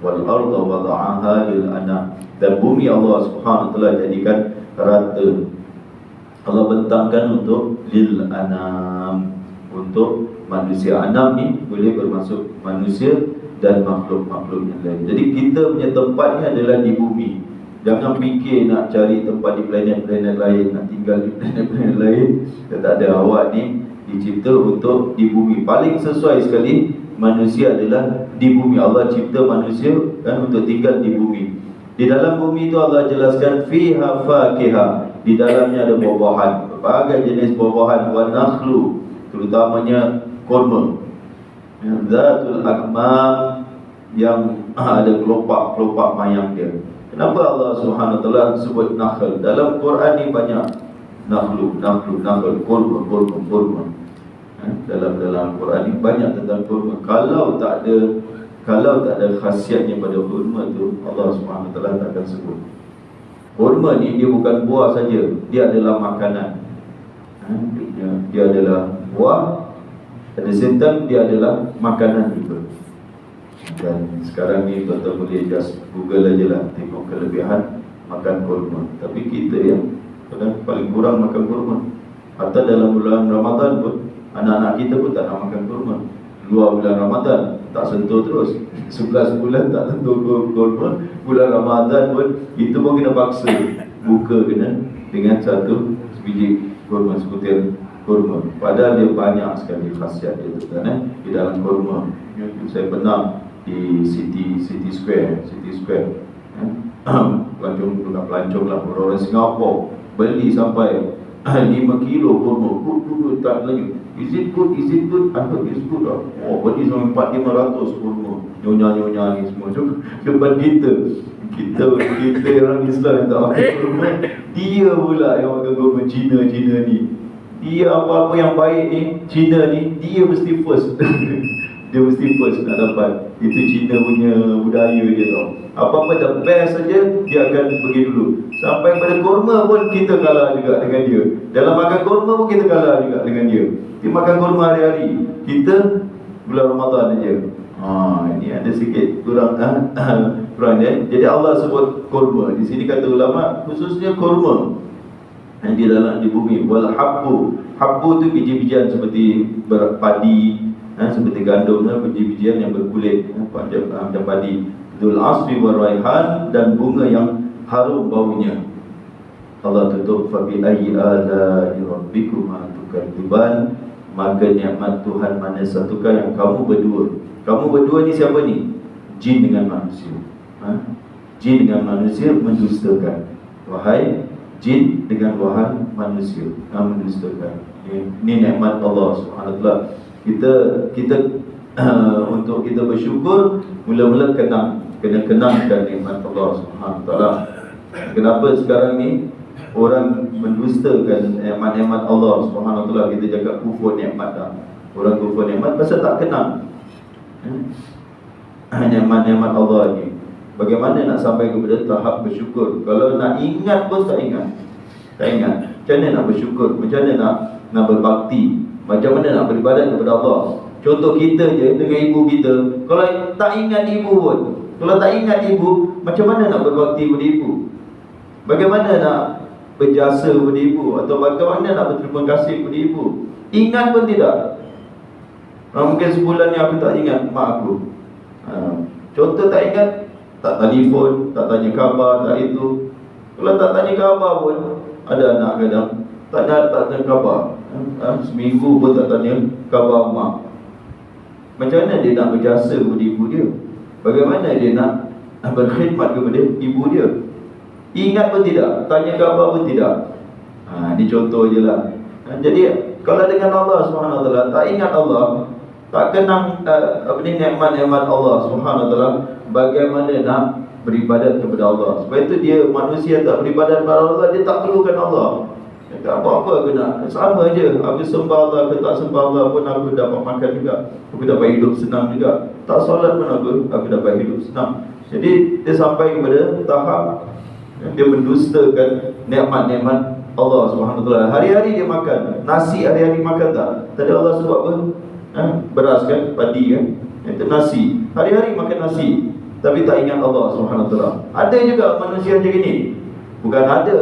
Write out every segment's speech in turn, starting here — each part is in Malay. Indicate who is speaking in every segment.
Speaker 1: wal arda wada'aha lil anam. Dan bumi Allah Subhanahu wa taala jadikan rata. Allah bentangkan untuk lil anam, untuk manusia. Anam ni boleh bermaksud manusia dan makhluk-makhluk yang lain. Jadi kita punya tempat ni adalah di bumi. Jangan fikir nak cari tempat di planet-planet lain, nak tinggal di planet-planet lain. Tak ada. Awak ni dicipta untuk di bumi. Paling sesuai sekali manusia adalah di bumi. Allah cipta manusia kan untuk tinggal di bumi. Di dalam bumi itu Allah jelaskan fiha fakiha, di dalamnya ada buah-buahan, berbagai jenis buah-buahan, wa nakhlu, terutamanya kurma, zatul akmam, yang ada kelopak-kelopak mayang dia. Kenapa Allah Subhanahu wa taala sebut nakhl? Dalam Quran ni banyak nakhlu, kurma. Dalam Quran ni banyak tentang kurma. Kalau tak ada khasiatnya pada kurma tu, Allah Subhanahu wa taala takkan sebut. Kurma ni dia bukan buah saja, dia adalah makanan. Dia adalah buah, at the same time dia adalah makanan juga. Dan sekarang ni tuan-tuan boleh just Google aja lah, tengok kelebihan makan kurma. Tapi kita yang kadang paling kurang makan kurma. Atau dalam bulan Ramadan pun, anak-anak kita pun tak nak makan kurma. Luar bulan Ramadan tak sentuh terus, 11 bulan tak sentuh kurma. Bulan Ramadan pun itu pun kena paksa buka kena dengan satu sebiji kurma, sebutir kurma. Padahal dia banyak sekali khasiat dia tu kan, di dalam kurma. Saya pernah di City Square pelancong lah, orang Singapura beli sampai 5 kilo kurma. Good tak lagi. Is it good? I heard it's good lah. Oh, beli sampai 400-500 kurma. Nyonya ni semua tu depan kita orang Islam yang tak makan kurma. Dia pula yang makan kurma. Cina ni, dia apa-apa yang baik ni, Cina ni, dia mesti first. Dia mesti first nak dapat. Itu Cina punya budaya dia tau. Apa-apa the best saja, dia akan pergi dulu. Sampai pada kurma pun kita kalah juga dengan dia. Dalam makan kurma pun kita kalah juga dengan dia. Dia makan kurma hari-hari, kita bulan Ramadan aja. Ini ada sikit kurang dia. Jadi Allah sebut kurma. Di sini kata ulama khususnya kurma yang di dalam di bumi. Wal habbu tu biji-bijian seperti padi, seperti gandum, biji-bijian yang berkulit macam padi. Dzul asfi war raihan, dan bunga yang harum baunya. Allah tutup fa bi ayyi ala'i rabbikuma tukadziban, maka nikmat Tuhan mana satukah yang kamu berdua. Kamu berdua ni siapa ni? Jin dengan manusia. Jin dengan manusia mendustakan. Wahai jin dengan wahai manusia, mendustakan. Ini nikmat Allah Subhanahu wa taala. Kita untuk kita bersyukur, mula-mula kena kenangkan nikmat Allah Subhanahu wa taala. Kenapa sekarang ni orang mendustakan nikmat-nikmat Allah Subhanahu wa taala? Kita cakap kufur nikmat dah. Orang kufur nikmat pasal tak kenal nikmat-nikmat Allah ni. Bagaimana nak sampai kepada tahap bersyukur? Kalau nak ingat pun tak ingat. Macam mana nak bersyukur? Macam mana nak berbakti? Macam mana nak beribadat kepada Allah? Contoh kita je dengan ibu kita. Kalau tak ingat ibu pun, kalau tak ingat ibu, macam mana nak berbakti kepada ibu? Bagaimana nak berjasa kepada ibu? Atau bagaimana nak berterima kasih kepada ibu? Ingat pun tidak. Mungkin sebulan ni aku tak ingat mak aku. Contoh tak ingat, tak telefon, tak tanya khabar, tak itu. Kalau tak tanya khabar pun, ada anak kadang tak tanya khabar. Seminggu pun tak tanya khabar mak. Macam mana dia nak berjasa kepada ibu dia? Bagaimana dia nak berkhidmat kepada ibu dia? Ingat pun tidak, tanya khabar pun tidak. Ini contoh je lah. Jadi kalau dengan Allah SWT tak ingat Allah, tak kenang nikmat-nikmat Allah SWT, bagaimana nak beribadat kepada Allah? Sebab itu dia manusia tak beribadat kepada Allah, dia tak perlukan Allah. Tak apa-apa kena, sama je. Aku sembah Allah ke tak sembah Allah pun aku dapat makan juga, aku dapat hidup senang juga. Tak solat pun aku dapat hidup senang. Jadi dia sampai kepada tahap dia mendustakan nikmat-nikmat Allah SWT. Hari-hari dia makan nasi, hari-hari makan tak? Tadi Allah sebut apa? Beras kan, padi kan, itu nasi. Hari-hari makan nasi. tapi tak ingat Allah Subhanahu Wa Taala. Ada juga manusia macam ini. Bukan ada,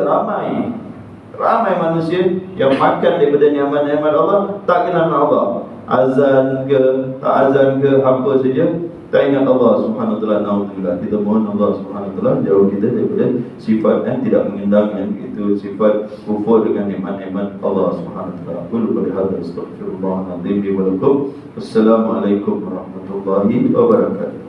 Speaker 1: ramai manusia yang makan daripada nikmat-nikmat Allah, tak kenal Allah. Azan ke, tak azan ke, apa saja, tak ingat Allah Subhanahu Wa Taala. Naudzubillah. Kita mohon Allah Subhanahu Wa Taala jauh kita daripada sifat yang tidak mengundang, yang itu sifat kufur dengan nikmat-nikmat Allah Subhanahu Wa Taala. Qul qul hadza astaghfirullahaladzim li wa lakum. Assalamualaikum warahmatullahi wabarakatuh.